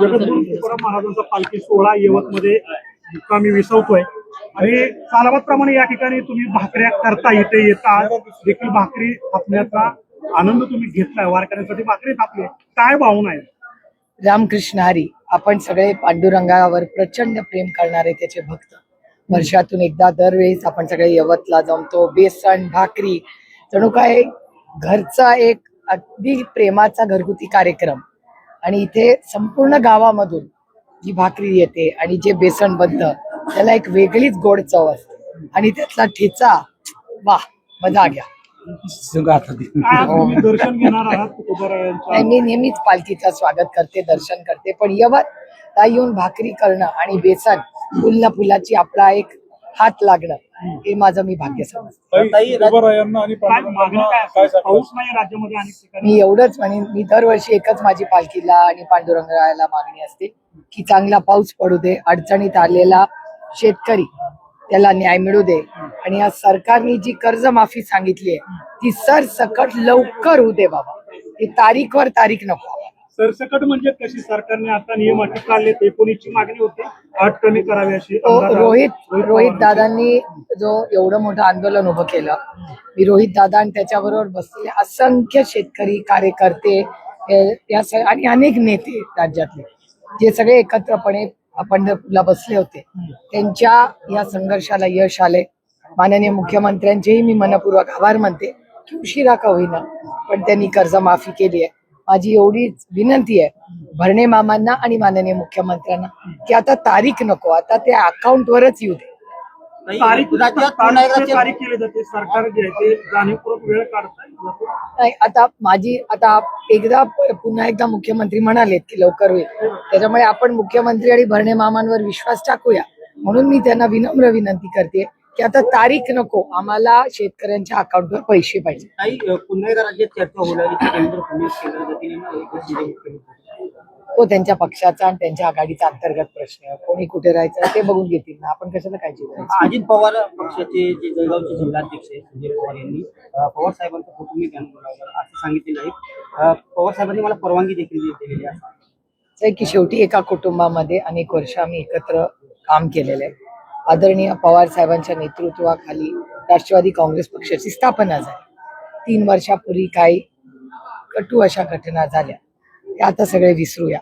जगद्गुरू तुकाराम महाराजांचा पालखी सोहळा यवतमध्ये मुक्कामी विसवतोय आणि सालाबादप्रमाणे या ठिकाणी तुम्ही भाकऱ्या करता इथे येता देखील भाकरी थापण्याचा आनंद तुम्ही घेतलाय. वारकऱ्यांसाठी भाकरी थापली, काय भावना आहे? रामकृष्ण हरी. आपण सगळे पांडुरंगावर प्रचंड प्रेम करणारे त्याचे भक्त. वर्षातून एकदा दरवेळेस आपण सगळे यवतला जमतो. बेसन भाकरी जणू काय घरचा एक अगदी प्रेमाचा घरगुती कार्यक्रम. आणि इथे संपूर्ण गावामधून जी भाकरी येते आणि जे बेसन बनतं त्याला एक वेगळीच गोड चव असते आणि त्यातला ठेचा, वाह, मजा घ्या. तुम्ही दर्शन घेणार आहात तुकोबारायांचं? मी नेहमीच पालखीचं स्वागत करते, दर्शन करते, पण यवत येऊन भाकरी करणं आणि बेसन फुलना फुलाची आपला एक हात लागणं हे माझं मी भाग्य समजते. पाऊस नाही राज्यामध्ये अनेक ठिकाणी. मी एवढंच म्हणेन, मी दरवर्षी एकच माझी पालखीला आणि पांडुरंगाला मागणी असते की चांगला पाऊस पडू दे, अडचणीत आलेला शेतकरी त्याला न्याय मिळू दे आणि या सरकारने जी कर्जमाफी सांगितली आहे ती सरसकट लवकर होऊ दे बाबा. ही तारीखवर तारीख नको. सरसकट म्हणजे कशी? सरकारने आता नियम अटी काढले, 19 ची मागणी होती, अट कमी करावी अशी. रोहित दादांनी जो एवढं मोठं आंदोलन उभं केलं, मी रोहित दादा आणि त्याच्याबरोबर बसलेले असंख्य शेतकरी कार्यकर्ते आणि अनेक नेते राज्यातले जे सगळे एकत्रपणे पंढरपूरला बसले होते, त्यांच्या या संघर्षाला यश आले. माननीय मुख्यमंत्र्यांचेही मी मनपूर्वक आभार मानते की उशिरा का होईना पण त्यांनी कर्जमाफी केली आहे. माझी एवढीच विनंती आहे भरणे मामांना आणि माननीय मुख्यमंत्र्यांना की आता तारीख नको, आता त्या अकाउंटवरच येऊ दे. तारीख केली जाते, सरकार जे आहे ते जाणीवपूर्वक वेळ काढताय. नाही, आता एकदा पुन्हा एकदा मुख्यमंत्री म्हणालेत की लवकर होईल, त्याच्यामुळे आपण मुख्यमंत्री आणि भरणे मामांवर विश्वास टाकूया. म्हणून मी त्यांना विनम्र विनंती करते की आता तारीख नको, आम्हाला शेतकऱ्यांच्या अकाउंटवर पैसे पाहिजे. पुन्हा एकदा राज्यात चर्चा होणार तो त्यांच्या पक्षाचा आणि त्यांच्या आघाडीचा अंतर्गत प्रश्न आहे. कोणी कुठे राहायचं ते बघून घेतील ना, आपण कशाला काय करायचं. अजित पवार पक्षाचे जे जळगावचे जिल्हाध्यक्ष आहेत संजय पवार यांनी पवार साहेबांचा फोटो मी त्यांना बोलावला असं सांगितलेलं आहे. पवार साहेबांनी मला परवानगी देखील दिलेली आहे की शेवटी एका कुटुंबामध्ये अनेक वर्ष आम्ही एकत्र काम केलेलं आहे. आदरणीय पवार साहेबांच्या नेतृत्वाखाली राष्ट्रवादी काँग्रेस पक्षाची स्थापना झाली. 3 वर्षापूर्वी काही कटू अशा घटना झाल्या, त्या आता सगळे विसरूया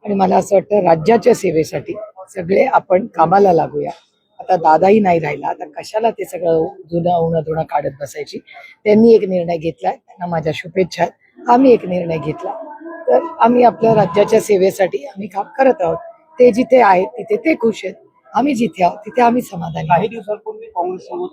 आणि मला असं वाटतं राज्याच्या सेवेसाठी सगळे आपण कामाला लागूया. आता दादाही नाही राहिला, आता कशाला ते सगळं जुनं उन्हा धुणं काढत बसायची. त्यांनी एक निर्णय घेतलाय, त्यांना माझ्या शुभेच्छा आहेत. आम्ही एक निर्णय घेतला तर आम्ही आपल्या राज्याच्या सेवेसाठी आम्ही काम करत आहोत. ते जिथे आहेत तिथे ते खुश आहेत, आम्ही जिथे आहोत तिथे आम्ही समाधानी. काही दिवसांपूर्वी काँग्रेससोबत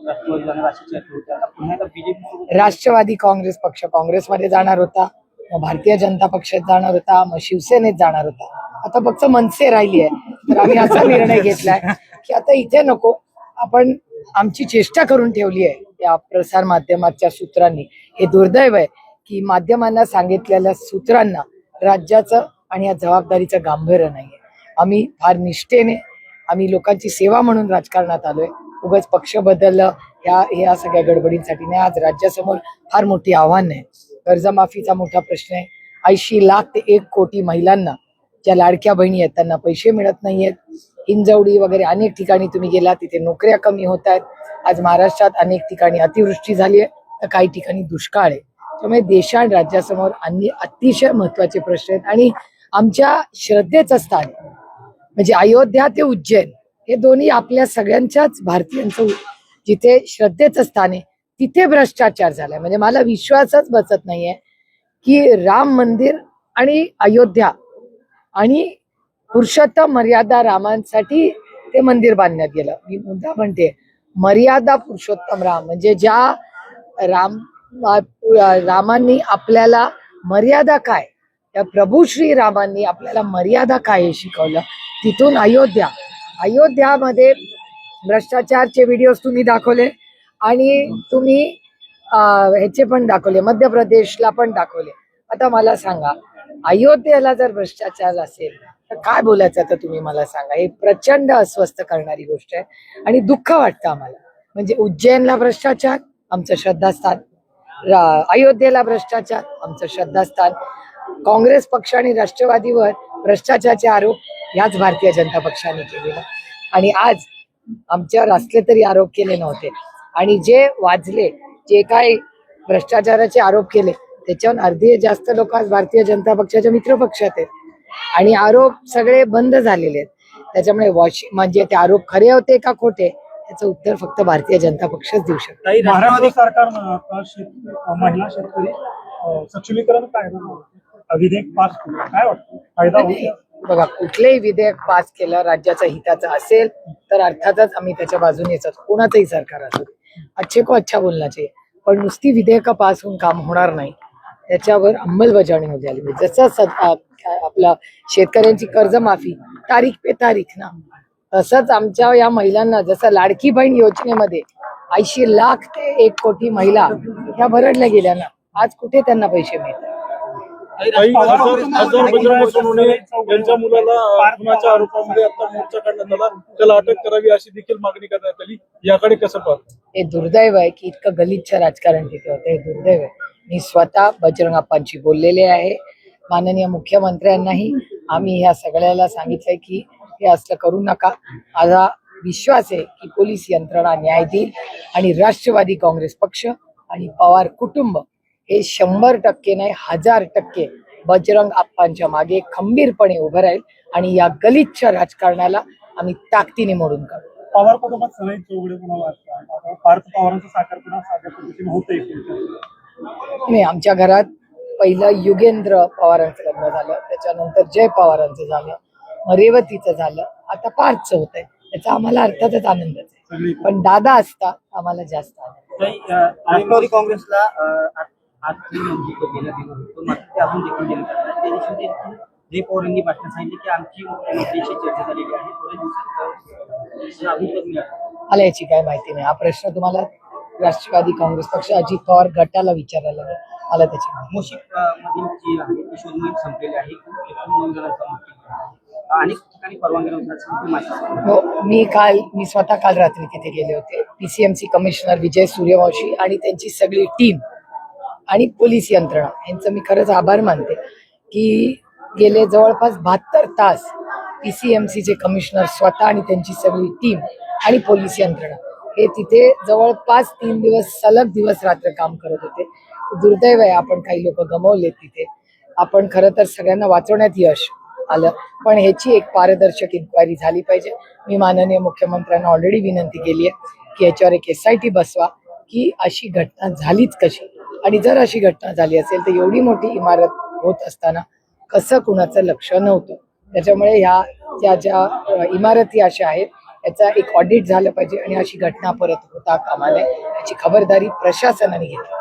राष्ट्रवादी काँग्रेस पक्ष काँग्रेसमध्ये जाणार होता, मग भारतीय जनता पक्षात जाणार होता, मग शिवसेनेत जाणार होता. आता फक्त मनसे राहिली आहे. तर आम्ही असा निर्णय घेतलाय की आता इथे नको, आपण आमची चेष्टा करून ठेवली आहे या प्रसार माध्यमाच्या सूत्रांनी. हे दुर्दैव आहे की माध्यमांना सांगितलेल्या सूत्रांना राज्याचं आणि या जबाबदारीचं गांभीर्य नाहीये. आम्ही फार निष्ठेने आम्ही लोकांची सेवा म्हणून राजकारणात आलोय. उगाच पक्ष बदललं ह्या सगळ्या गडबडींसाठी नाही. आज राज्यासमोर फार मोठी आव्हान आहे. कर्जमाफीचा मोठा प्रश्न आहे. 80 लाख ते 1 कोटी महिलांना ज्या लाडक्या बहिणी आहेत त्यांना पैसे मिळत नाहीयेत. हिंजवडी वगैरे अनेक ठिकाणी तुम्ही गेला तिथे नोकऱ्या कमी होत आहेत. आज महाराष्ट्रात अनेक ठिकाणी अतिवृष्टी झाली आहे, तर काही ठिकाणी दुष्काळ आहे. त्यामुळे देश आणि राज्यासमोर अतिशय महत्वाचे प्रश्न आहेत आणि आमच्या श्रद्धेचं स्थान म्हणजे अयोध्या ते उज्जैन हे दोन्ही आपल्या सगळ्यांच्याच भारतीयांचं जिथे श्रद्धेचं स्थान आहे तिथे भ्रष्टाचार झालाय. म्हणजे मला विश्वासच बसत नाहीये की राम मंदिर आणि अयोध्या आणि पुरुषोत्तम मर्यादा रामांसाठी ते मंदिर बांधण्यात गेलं. मी मुद्दा म्हणते मर्यादा पुरुषोत्तम राम म्हणजे ज्या रामांनी आपल्याला मर्यादा काय, त्या प्रभू श्री रामांनी आपल्याला मर्यादा काय हे शिकवलं. तिथून अयोध्यामध्ये भ्रष्टाचारचे व्हिडिओज तुम्ही दाखवले आणि तुम्ही ह्याचे पण दाखवले, मध्य प्रदेशला पण दाखवले. आता मला सांगा अयोध्येला जर भ्रष्टाचार असेल तर काय बोलायचं आता तुम्ही मला सांगा. हे प्रचंड अस्वस्थ करणारी गोष्ट आहे आणि दुःख वाटतं आम्हाला. म्हणजे उज्जैनला भ्रष्टाचार आमचं श्रद्धास्थान, अयोध्येला भ्रष्टाचार आमचं श्रद्धास्थान, काँग्रेस पक्ष आणि राष्ट्रवादीवर भ्रष्टाचाराचे आरोप याच भारतीय जनता पक्षाने केलेला आणि आज आमच्यावर असले तरी आरोप केले नव्हते आणि जे वाजले जे काय भ्रष्टाचाराचे आरोप केले त्याच्यावर अर्धे जास्त लोक आज भारतीय जनता पक्षाच्या मित्र पक्षात आहेत आणि आरोप सगळे बंद झालेले आहेत. त्याच्यामुळे म्हणजे ते आरोप खरे होते का खोटे याचं उत्तर फक्त भारतीय जनता पक्षच देऊ शकतो. काही महाराष्ट्र सरकारनं आता महिला शेतकरी सक्षमीकरण कायदा विधेयक पास केलं, काय वाटतं फायदा होईल? बघा, कुठलेही विधेयक पास केलं राज्याच्या हिताचं असेल तर अर्थातच आम्ही त्याच्या बाजूने येतात. कोणाचंही सरकार असेल अच्छे को अच्छा बोलना चाहिए, पण नुसती विधेयक पास होऊन काम होणार नाही, त्याच्यावर अंमलबजावणी होऊ द्यायला पाहिजे. जसं आपला शेतकऱ्यांची कर्जमाफी तारीख पे तारीख ना, तसंच आमच्या या महिलांना जसं लाडकी बहीण योजनेमध्ये 80 लाख ते 1 कोटी महिला ह्या भरडल्या गेल्या ना, आज कुठे त्यांना पैसे मिळतात? काही हजार बजरंग सोनवणे यांच्या मुलाला खुनाच्या आरोपामध्ये आता मोर्चा काढण्यात आला, त्याला अटक करावी अशी देखील मागणी करण्यात आली. याकडे कसं पाहतो? हे दुर्दैव आहे की इतकं गलिच्छ राजकारण तिथे होतं. हे दुर्दैव आहे. मी स्वतः बजरंग अप्पांशी बोललेले आहे. माननीय मुख्यमंत्र्यांनाही आम्ही ह्या सगळ्याला सांगितलंय की हे असलं करू नका. माझा विश्वास आहे की पोलीस यंत्रणा न्याय देईल आणि राष्ट्रवादी काँग्रेस पक्ष आणि पवार कुटुंब हे 100% नाही 1000% बजरंग अप्पांच्या मागे खंबीरपणे उभं राहील आणि या गलिच्छ राजकारणाला आम्ही ताकदीने मोडून काढू. पवार कुटुंबात सगळे चौघडे कोणाला वाटतं? पार्थ पवारांचा साखरपुडा साध्या पद्धतीने होतंय. नाही, आमच्या घरात पहिलं युगेंद्र पवारांचं लग्न झालं, त्याच्यानंतर जय पवारांचं झालं, मग रेवतीचं झालं, आता पार्थचं होत आहे. त्याचा आम्हाला अर्थातच आनंदच आहे, पण दादा असता आम्हाला जास्त आनंद. राष्ट्रवादी काँग्रेसला आजची नेमणूक देण्यात येणार होतं, मात्र ते अजून देखील देण्यात आलं नाही. त्या दिवशी जय पवार यांनी भाषणात सांगितले की आमची मुख्यमंत्र्यांशी चर्चा झालेली आहे, थोड्या दिवसात अजून तक मिळालं. मला याची काय माहिती नाही. हा प्रश्न तुम्हाला राष्ट्रवादी काँग्रेस पक्ष अजित पवार गटाला विचारायला लागेल. मला त्याची माहिती मुशिक मधील जी आहे ती शोध मोहीम संपलेली आहे. एकूण 9 जणांचा मृत्यू झाला. अनेक ठिकाणी परवानगी हो. मी स्वतः काल रात्री तिथे गेले होते. PCMC कमिशनर विजय सूर्यवंशी आणि त्यांची सगळी टीम आणि पोलीस यंत्रणा यांचं मी खरंच आभार मानते की गेले जवळपास 72 तास PCMCचे कमिशनर स्वतः आणि त्यांची सगळी टीम आणि पोलीस यंत्रणा हे तिथे जवळपास 3 दिवस सलग दिवस रात्र काम करत होते. दुर्दैव आहे, आपण काही लोक गमावले तिथे. आपण खरं तर सगळ्यांना वाचवण्यात यश आलं, पण ह्याची एक पारदर्शक इन्क्वायरी झाली पाहिजे. मी माननीय मुख्यमंत्र्यांना ऑलरेडी विनंती केली आहे की याच्यावर एक SIT बसवा की अशी घटना झालीच कशी, आणि जर अशी घटना झाली असेल तर एवढी मोठी इमारत होत असताना कसं कुणाचं लक्ष नव्हतं. त्याच्यामुळे ह्या ज्या इमारती अशा आहेत याचा एक ऑडिट झालं पाहिजे आणि अशी घटना परत होता कामा नये याची खबरदारी प्रशासनाने घेतली.